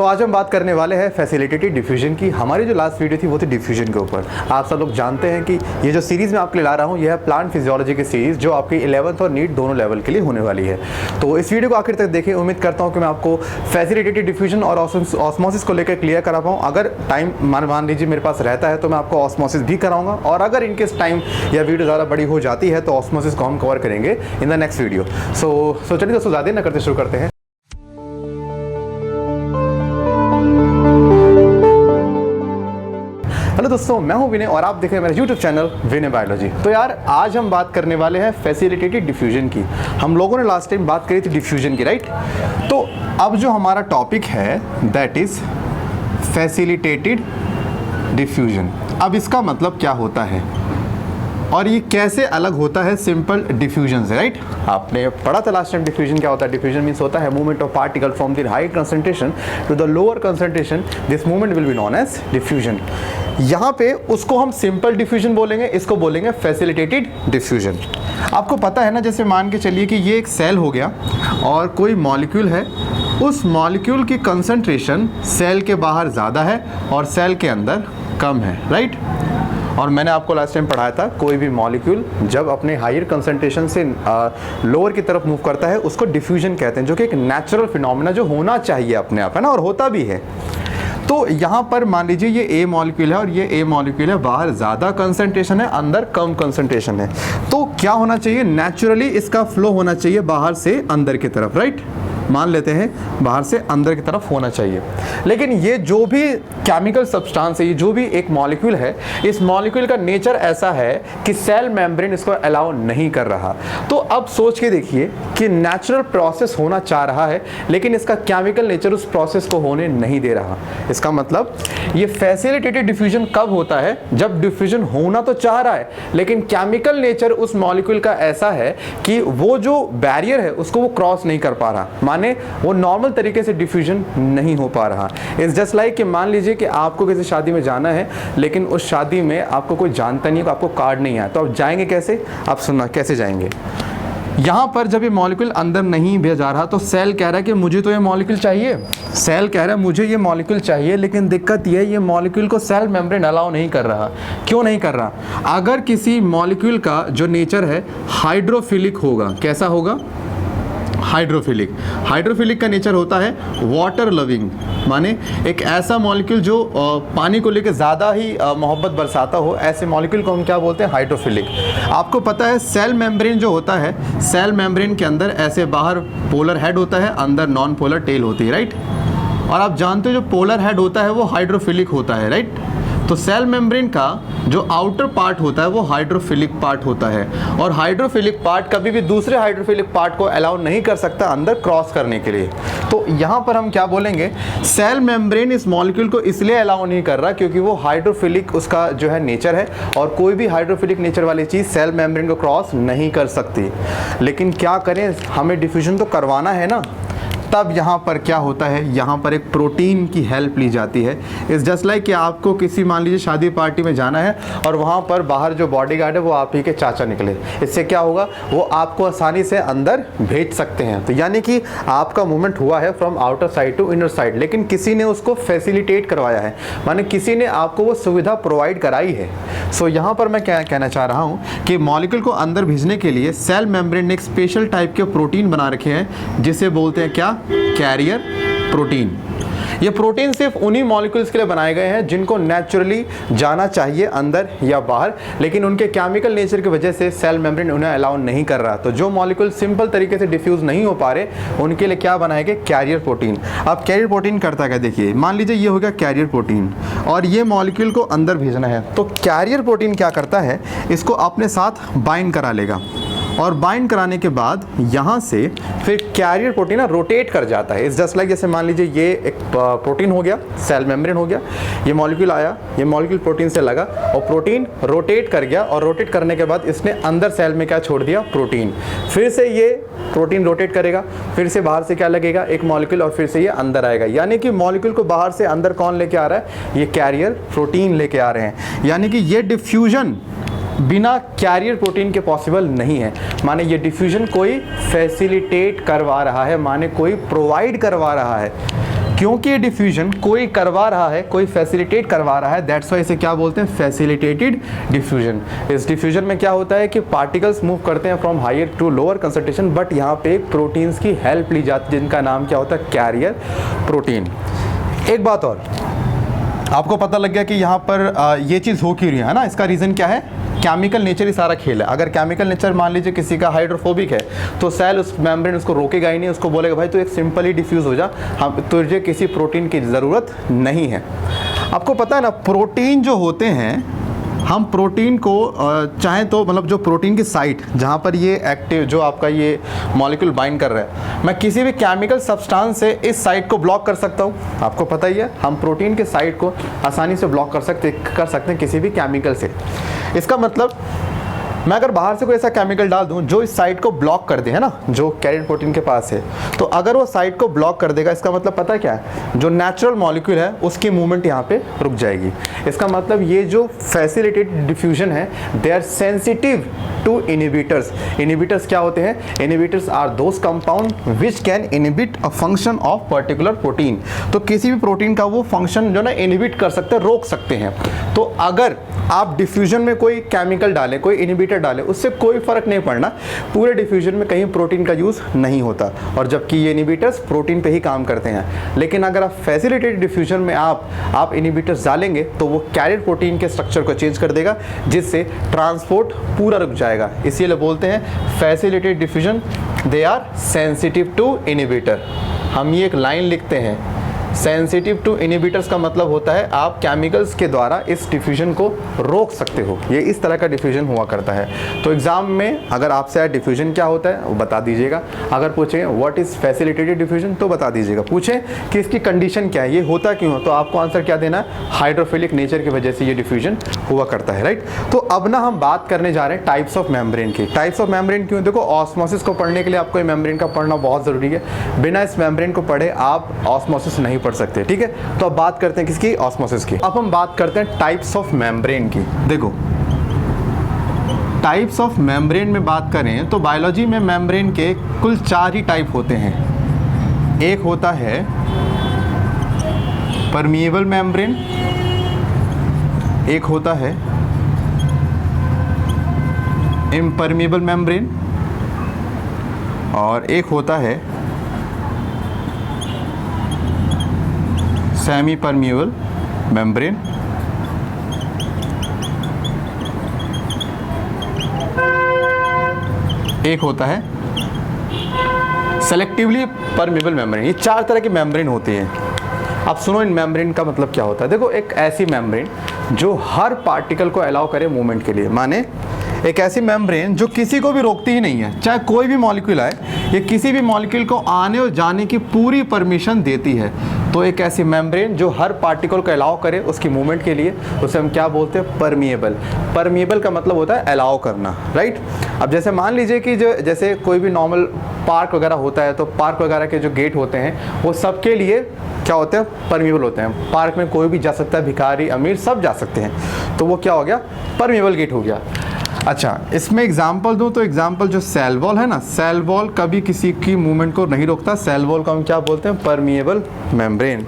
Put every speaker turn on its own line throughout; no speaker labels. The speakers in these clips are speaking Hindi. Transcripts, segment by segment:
आज हम बात करने वाले हैं फैसिलिटेटेड डिफ्यूजन की। हमारी जो लास्ट वीडियो थी वो थी डिफ्यूजन के ऊपर। आप सब लोग जानते हैं कि ये जो सीरीज़ मैं आपके लिए ला रहा हूँ यह है प्लांट फिजियोलॉजी की सीरीज़, जो आपकी 11th और नीट दोनों लेवल के लिए होने वाली है। तो इस वीडियो को आखिर तक देखें। उम्मीद करता हूँ कि मैं आपको फैसिलिटेटेड डिफ्यूजन और ऑस्मोसिस को लेकर क्लियर करा पाऊँ। अगर टाइम मान लीजिए मेरे पास रहता है तो मैं आपको ऑस्मोसिस भी कराऊंगा, और अगर इनकेस टाइम या वीडियो ज़्यादा बड़ी हो जाती है तो ऑस्मोसिस को हम कवर करेंगे इन द नेक्स्ट वीडियो। सो चलिए दोस्तों, ज़्यादा ना करते शुरू करते हैं। हेलो दोस्तों, मैं हूं विनय और आप देख रहे हैं मेरा यूट्यूब चैनल विनय बायोलॉजी। तो यार आज हम बात करने वाले हैं फैसिलिटेटेड डिफ्यूजन की। हम लोगों ने लास्ट टाइम बात करी थी डिफ्यूजन की, राइट। तो अब जो हमारा टॉपिक है दैट इज फैसिलिटेटेड डिफ्यूजन। अब इसका मतलब क्या होता है और ये कैसे अलग होता है सिंपल डिफ्यूजन से, राइट। आपने पढ़ा था लास्ट टाइम डिफ्यूजन क्या होता है। डिफ्यूजन मींस होता है movement of particle from the high concentration to the lower concentration. This movement will be known as diffusion. यहाँ पे उसको हम सिंपल डिफ्यूजन बोलेंगे, इसको बोलेंगे फैसिलिटेटेड डिफ्यूजन। आपको पता है ना, जैसे मान के चलिए कि ये एक सेल हो गया और कोई मॉलिक्यूल है, उस मॉलिक्यूल की कंसंट्रेशन सेल के बाहर ज़्यादा है और सेल के अंदर कम है, राइट। और मैंने आपको लास्ट टाइम पढ़ाया था कोई भी मॉलिक्यूल जब अपने हायर कंसंट्रेशन से लोअर की तरफ मूव करता है उसको डिफ्यूजन कहते हैं, जो कि एक नेचुरल फिनोमेना जो होना चाहिए अपने आप, है ना, और होता भी है। तो यहाँ पर मान लीजिए ये ए मॉलिक्यूल है और ये ए मॉलिक्यूल है, बाहर ज़्यादा कंसंट्रेशन है, अंदर कम कंसंट्रेशन है। तो क्या होना चाहिए, नेचुरली इसका फ्लो होना चाहिए बाहर से अंदर की तरफ, राइट। मान लेते हैं बाहर से अंदर की तरफ होना चाहिए। लेकिन ये जो भी केमिकल सब्सटेंस है, ये जो भी एक मॉलिक्यूल है, इस मॉलिक्यूल का नेचर ऐसा है कि सेल मेम्ब्रेन इसको अलाउ नहीं कर रहा। तो अब सोच के देखिए कि नेचुरल प्रोसेस होना चाह रहा है लेकिन इसका केमिकल नेचर उस प्रोसेस को होने नहीं दे रहा। इसका मतलब ये फैसिलिटेटेड डिफ्यूजन कब होता है, जब डिफ्यूजन होना तो चाह रहा है लेकिन केमिकल नेचर उस मॉलिक्यूल का ऐसा है कि वो जो बैरियर है उसको वो क्रॉस नहीं कर पा रहा, माने वो नॉर्मल तरीके से डिफ्यूजन नहीं हो पा रहा। इट्स जस्ट लाइक कि मान लीजिए कि आपको किसी शादी में जाना है लेकिन उस शादी में आपको कोई जानता नहीं है, आपको कार्ड नहीं आया, तो आप जाएंगे कैसे। आप सुनना कैसे जाएंगे। यहाँ पर जब ये मॉलिक्यूल अंदर नहीं भेजा जा रहा तो सेल कह रहा है कि मुझे तो ये मॉलिक्यूल चाहिए, सेल कह रहा है मुझे ये मॉलिक्यूल चाहिए, लेकिन दिक्कत ये है ये मॉलिक्यूल को सेल मेम्ब्रेन अलाउ नहीं कर रहा। क्यों नहीं कर रहा। अगर किसी मॉलिक्यूल का जो नेचर है हाइड्रोफिलिक होगा, कैसा होगा, हाइड्रोफिलिक। हाइड्रोफिलिक का नेचर होता है वाटर लविंग, माने एक ऐसा मॉलिक्यूल जो पानी को लेकर ज़्यादा ही मोहब्बत बरसाता हो, ऐसे मॉलिक्यूल को हम क्या बोलते हैं, हाइड्रोफिलिक। आपको पता है सेल मेम्ब्रेन जो होता है, सेल मेम्ब्रेन के अंदर ऐसे बाहर पोलर हेड होता है, अंदर नॉन पोलर टेल होती है, राइट। और आप जानते हो जो पोलर हेड होता है वो हाइड्रोफिलिक होता है, राइट। तो सेल मेम्ब्रेन का जो आउटर पार्ट होता है वो हाइड्रोफिलिक पार्ट होता है, और हाइड्रोफिलिक पार्ट कभी भी दूसरे हाइड्रोफिलिक पार्ट को अलाउ नहीं कर सकता अंदर क्रॉस करने के लिए। तो यहाँ पर हम क्या बोलेंगे, सेल मेम्ब्रेन इस मॉलिक्यूल को इसलिए अलाउ नहीं कर रहा क्योंकि वो हाइड्रोफिलिक उसका जो है नेचर है, और कोई भी हाइड्रोफिलिक नेचर वाली चीज़ सेल मेम्ब्रेन को क्रॉस नहीं कर सकती। लेकिन क्या करें, हमें डिफ्यूजन तो करवाना है ना। तब यहाँ पर क्या होता है, यहाँ पर एक प्रोटीन की हेल्प ली जाती है। इट्स जस्ट लाइक कि आपको किसी मान लीजिए शादी पार्टी में जाना है और वहाँ पर बाहर जो बॉडीगार्ड है वो आप ही के चाचा निकले, इससे क्या होगा, वो आपको आसानी से अंदर भेज सकते हैं। तो यानी कि आपका मूवमेंट हुआ है from outer side to inner side, लेकिन किसी ने उसको फैसिलिटेट करवाया है, माने किसी ने आपको वो सुविधा प्रोवाइड कराई है। सो यहाँ पर मैं क्या कहना चाह रहा हूँ कि मॉलिक्यूल को अंदर भेजने के लिए सेल मेम्ब्रेन ने एक स्पेशल टाइप के प्रोटीन बना रखे हैं जिसे बोलते हैं क्या, कैरियर प्रोटीन। ये प्रोटीन सिर्फ उन्हीं मॉलिक्यूल्स के लिए बनाए गए हैं जिनको नेचुरली जाना चाहिए अंदर या बाहर, लेकिन उनके केमिकल नेचर की वजह से सेल मेम्ब्रेन उन्हें अलाउ नहीं कर रहा। तो जो मॉलिक्यूल सिंपल तरीके से डिफ्यूज नहीं हो पा रहे उनके लिए क्या बनाए गए, कैरियर प्रोटीन। अब कैरियर प्रोटीन करता क्या, देखिए मान लीजिए ये हो गया कैरियर प्रोटीन और ये मॉलिक्यूल को अंदर भेजना है, तो कैरियर प्रोटीन क्या करता है, इसको अपने साथ बाइंड करा लेगा, और बाइंड कराने के बाद यहाँ से फिर कैरियर प्रोटीन रोटेट कर जाता है। इस जस्ट लाइक जैसे मान लीजिए ये एक प्रोटीन हो गया, सेल मेम्ब्रेन हो गया, ये मॉलिक्यूल आया, ये मॉलिक्यूल प्रोटीन से लगा और प्रोटीन रोटेट कर गया, और रोटेट करने के बाद इसने अंदर सेल में क्या छोड़ दिया, प्रोटीन। फिर से ये प्रोटीन रोटेट करेगा, फिर से बाहर से क्या लगेगा, एक मॉलिक्यूल, और फिर से ये अंदर आएगा। यानी कि मॉलिक्यूल को बाहर से अंदर कौन लेके आ रहा है, ये कैरियर प्रोटीन लेके आ रहे हैं। यानी कि ये डिफ्यूजन बिना कैरियर प्रोटीन के पॉसिबल नहीं है। माने ये डिफ्यूजन कोई फैसिलिटेट करवा रहा है, माने कोई प्रोवाइड करवा रहा है। क्योंकि ये डिफ्यूजन कोई करवा रहा है, कोई फैसिलिटेट करवा रहा है, दैट्स वाई इसे क्या बोलते हैं, फैसिलिटेटेड डिफ्यूजन। इस डिफ्यूजन में क्या होता है कि पार्टिकल्स मूव करते हैं from higher to lower concentration, but यहाँ पे एक प्रोटीन्स की हेल्प ली जाती है जिनका नाम क्या होता है, कैरियर प्रोटीन। एक बात और, आपको पता लग गया कि यहाँ पर ये चीज़ हो क्यों रही है ना, इसका रीज़न क्या है, केमिकल नेचर ही सारा खेल है। अगर केमिकल नेचर मान लीजिए किसी का हाइड्रोफोबिक है तो सेल उस मेम्ब्रेन उसको रोकेगा ही नहीं, उसको बोलेगा भाई तू एक सिंपली डिफ्यूज़ हो जा, हम तुझे किसी प्रोटीन की ज़रूरत नहीं है। आपको पता है ना, प्रोटीन जो होते हैं, हम प्रोटीन को चाहें तो मतलब जो प्रोटीन की साइट जहाँ पर ये एक्टिव जो आपका ये मॉलिक्यूल बाइंड कर रहा है, मैं किसी भी केमिकल सब्सटेंस से इस साइट को ब्लॉक कर सकता हूँ। आपको पता ही है, हम प्रोटीन के साइट को आसानी से ब्लॉक कर सकते हैं किसी भी केमिकल से। इसका मतलब मैं अगर बाहर से कोई ऐसा केमिकल डाल दूं जो इस साइट को ब्लॉक कर दे, है ना, जो कैरियर प्रोटीन के पास है, तो अगर वो साइट को ब्लॉक कर देगा, इसका मतलब पता है क्या है, जो नेचुरल मॉलिक्यूल है उसकी मूवमेंट यहाँ पे रुक जाएगी। इसका मतलब ये जो फैसिलिटेटेड डिफ्यूजन है, they are sensitive to inhibitors. Inhibitors क्या होते हैं, inhibitors are those compound which can inhibit a function of particular protein. तो किसी भी प्रोटीन का वो फंक्शन जो ना इनहिबिट कर सकते हैं, रोक सकते हैं। तो अगर आप डिफ्यूजन में कोई केमिकल डालें, कोई इनहिबिटर डालें, उससे कोई फर्क नहीं पड़ना, पूरे डिफ्यूजन में कहीं प्रोटीन का यूज नहीं होता, और जबकि ये इनहिबिटर्स प्रोटीन पे ही काम करते हैं। लेकिन अगर आप फैसिलिटेटेड डिफ्यूजन में आप इनहिबिटर्स डालेंगे तो वो कैरियर प्रोटीन के स्ट्रक्चर को चेंज कर देगा, जिससे ट्रांसपोर्ट पूरा रुक जाएगा। इसीलिए बोलते हैं facilitated diffusion, they are sensitive to inhibitor. हम ये एक लाइन लिखते हैं, सेंसिटिव टू इनहिबिटर्स का मतलब होता है आप केमिकल्स के द्वारा इस डिफ्यूजन को रोक सकते हो। ये इस तरह का डिफ्यूजन हुआ करता है। तो एग्जाम में अगर आपसे डिफ्यूजन क्या होता है वो बता दीजिएगा। अगर पूछें व्हाट इज फैसिलिटेटेड डिफ्यूजन तो बता दीजिएगा। पूछें कि इसकी कंडीशन क्या है, ये होता क्यों है, तो आपको आंसर क्या देना है, हाइड्रोफिलिक नेचर की वजह से ये डिफ्यूजन हुआ करता है, राइट। तो अब ना हम बात करने जा रहे हैं टाइप्स ऑफ मेम्ब्रेन की। टाइप्स ऑफ मेम्ब्रेन क्यों, देखो ऑस्मोसिस को पढ़ने के लिए आपको मेम्ब्रेन का पढ़ना बहुत जरूरी है। बिना इस मेम्ब्रेन को पढ़े आप ऑस्मोसिस नहीं पढ़ सकते, ठीक है। तो अब बात करते हैं किसकी, ऑस्मोसिस की। अब हम बात करते हैं टाइप्स ऑफ मेम्ब्रेन की। देखो टाइप्स ऑफ मेम्ब्रेन में बात करें तो बायोलॉजी में मेम्ब्रेन के कुल 4 ही टाइप होते हैं। एक होता है परमिएबल मेम्ब्रेन, एक होता है इम्परमिएबल मेम्ब्रेन, और एक होता है सेमी परमिएबल मेम्ब्रेन। एक होता है सेलेक्टिवली परमिएबल मेम्ब्रेन। ये 4 तरह की मेम्ब्रेन होती हैं। अब सुनो इन मेम्ब्रेन का मतलब क्या होता है। देखो एक ऐसी मेम्ब्रेन जो हर पार्टिकल को अलाउ करे मूवमेंट के लिए, माने एक ऐसी मेम्ब्रेन जो किसी को भी रोकती ही नहीं है, चाहे कोई भी मॉलिक्यूल आए, ये किसी भी मॉलिक्यूल को आने और जाने की पूरी परमिशन देती है। तो एक ऐसी मेम्ब्रेन जो हर पार्टिकल को अलाउ करे उसकी मूवमेंट के लिए, उसे हम क्या बोलते हैं, परमिएबल। परमिएबल का मतलब होता है अलाउ करना, राइट। अब जैसे मान लीजिए कि जो जैसे कोई भी नॉर्मल पार्क वगैरह होता है, तो पार्क वगैरह के जो गेट होते हैं वो सबके लिए क्या होते हैं, परमिएबल होते हैं। पार्क में कोई भी जा सकता है, भिखारी अमीर सब जा सकते हैं, तो वो क्या हो गया, परमिएबल गेट हो गया। अच्छा, इसमें एग्जाम्पल दूं तो एग्जाम्पल जो सेल वॉल है ना, सेल वॉल कभी किसी की मूवमेंट को नहीं रोकता। सेल वॉल को हम क्या बोलते हैं, परमिएबल मेम्ब्रेन।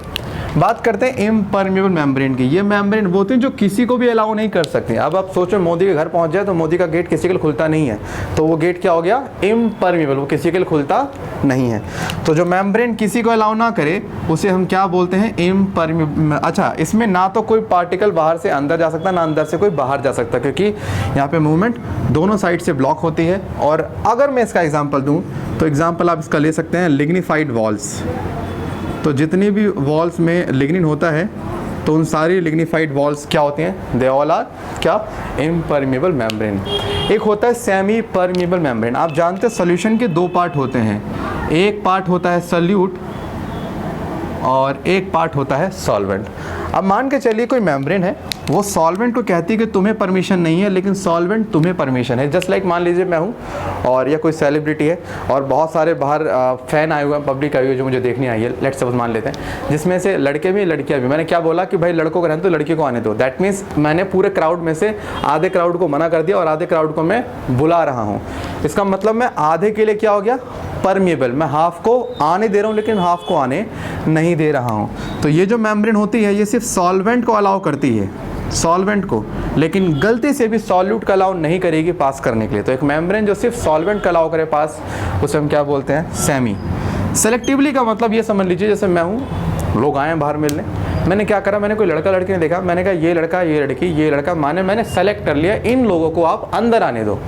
बात करते हैं इम्परमिएबल मेम्ब्रेन की। ये मेम्ब्रेन वो होते हैं जो किसी को भी अलाउ नहीं कर सकते। अब आप सोचो मोदी के घर पहुंच जाए तो मोदी का गेट किसी के लिए खुलता नहीं है, तो वो गेट क्या हो गया, इम्परमिएबल, वो किसी के लिए खुलता नहीं है। तो जो मेम्ब्रेन किसी को अलाउ ना करे उसे हम क्या बोलते हैं, इम्परमिएबल। अच्छा, इसमें ना तो कोई पार्टिकल बाहर से अंदर जा सकता, ना अंदर से कोई बाहर जा सकता, क्योंकि यहाँ पे मूवमेंट दोनों साइड से ब्लॉक होती है। और अगर मैं इसका एग्जाम्पल दूँ तो एग्जाम्पल आप इसका ले सकते हैं लिग्निफाइड वॉल्स। तो जितनी भी वॉल्स में लिग्निन होता है तो उन सारी लिग्निफाइड वॉल्स क्या होती हैं, दे ऑल आर क्या, इम्परमिएबल मेम्ब्रेन। एक होता है सेमी परमिएबल मेम्ब्रेन। आप जानते हैं सॉल्यूशन के 2 पार्ट होते हैं, एक पार्ट होता है सॉल्यूट और एक पार्ट होता है सॉल्वेंट। अब मान के चलिए कोई मेम्ब्रेन है, वो सॉल्वेंट को कहती है कि तुम्हें परमिशन नहीं है, लेकिन सॉल्वेंट तुम्हें परमिशन है। जस्ट लाइक मान लीजिए मैं हूँ और या कोई सेलिब्रिटी है और बहुत सारे बाहर फैन आए हुए हैं, पब्लिक आई हुई है जो मुझे देखने आई है, लेट्स सपोज मान लेते हैं, जिसमें से लड़के भी लड़कियाँ भी। मैंने क्या बोला कि भाई लड़कों को रहने दो, लड़कियों को आने दो। दैट मीन्स मैंने पूरे क्राउड में से आधे क्राउड को मना कर दिया और आधे क्राउड को मैं बुला रहा हूँ। इसका मतलब मैं आधे के लिए क्या हो गया, परमिएबल। मैं हाफ को आने दे रहा हूँ लेकिन हाफ को आने नहीं दे रहा हूँ। तो ये जो मेम्ब्रेन होती है ये सिर्फ सॉल्वेंट को अलाउ करती है, सॉल्वेंट को, लेकिन गलती से भी सॉल्यूट का अलाउ नहीं करेगी पास करने के लिए। तो एक मेम्ब्रेन जो सिर्फ सॉल्वेंट का अलाउ करे पास, उसे हम क्या बोलते हैं, सेमी। सेलेक्टिवली का मतलब ये समझ लीजिए, जैसे मैं हूँ, लोग आए हैं बाहर मिलने, मैंने क्या करा, मैंने कोई लड़का लड़की ने देखा, मैंने कहा ये लड़का, ये लड़की, ये लड़का, माने मैंने सेलेक्ट कर लिया, इन लोगों को आप अंदर आने दो।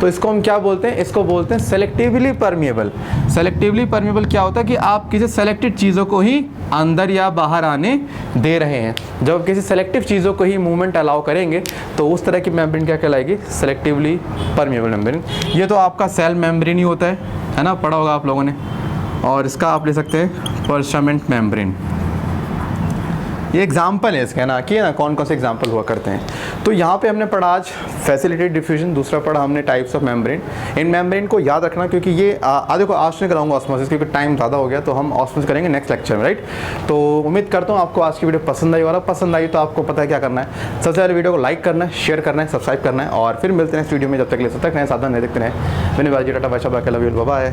तो इसको हम क्या बोलते हैं, इसको बोलते हैं सेलेक्टिवली परमिएबल। सेलेक्टिवली परमिएबल क्या होता है कि आप किसी सेलेक्टेड चीज़ों को ही अंदर या बाहर आने दे रहे हैं। जब किसी सेलेक्टिव चीज़ों को ही मूवमेंट अलाउ करेंगे तो उस तरह की मेम्ब्रेन क्या कहलाएगी, सेलेक्टिवली परमिएबल मेम्ब्रेन। ये तो आपका सेल मेम्ब्रेन ही होता है ना, पढ़ा होगा आप लोगों ने। और इसका आप ले सकते हैं परशामेंट मेम्ब्रेन। ये एग्जाम्पल है इसका ना, कि ना कौन कौन से एग्जाम्पल हुआ करते हैं। तो यहाँ पे हमने पढ़ा आज फैसिलिटेटेड डिफ्यूजन, दूसरा पढ़ा हमने types of membrane. In membrane को याद रखना, क्योंकि ये आधे को आज नहीं कराऊंगा ऑस्मोसिस, क्योंकि टाइम ज़्यादा हो गया, तो हम ऑस्मोसिस करेंगे नेक्स्ट लेक्चर में, राइट। तो उम्मीद करता हूँ आपको आज की वीडियो पसंद आई, और पसंद आई तो आपको पता है क्या करना है। सबसे पहले वीडियो को लाइक करना है, शेयर करना है, सब्सक्राइब करना है, और फिर मिलते हैं नेक्स्ट वीडियो में। जब तक ले सकते हैं नए साधन नहीं देखते हैं। मैंने बाजी tata bye bye, love you, bye.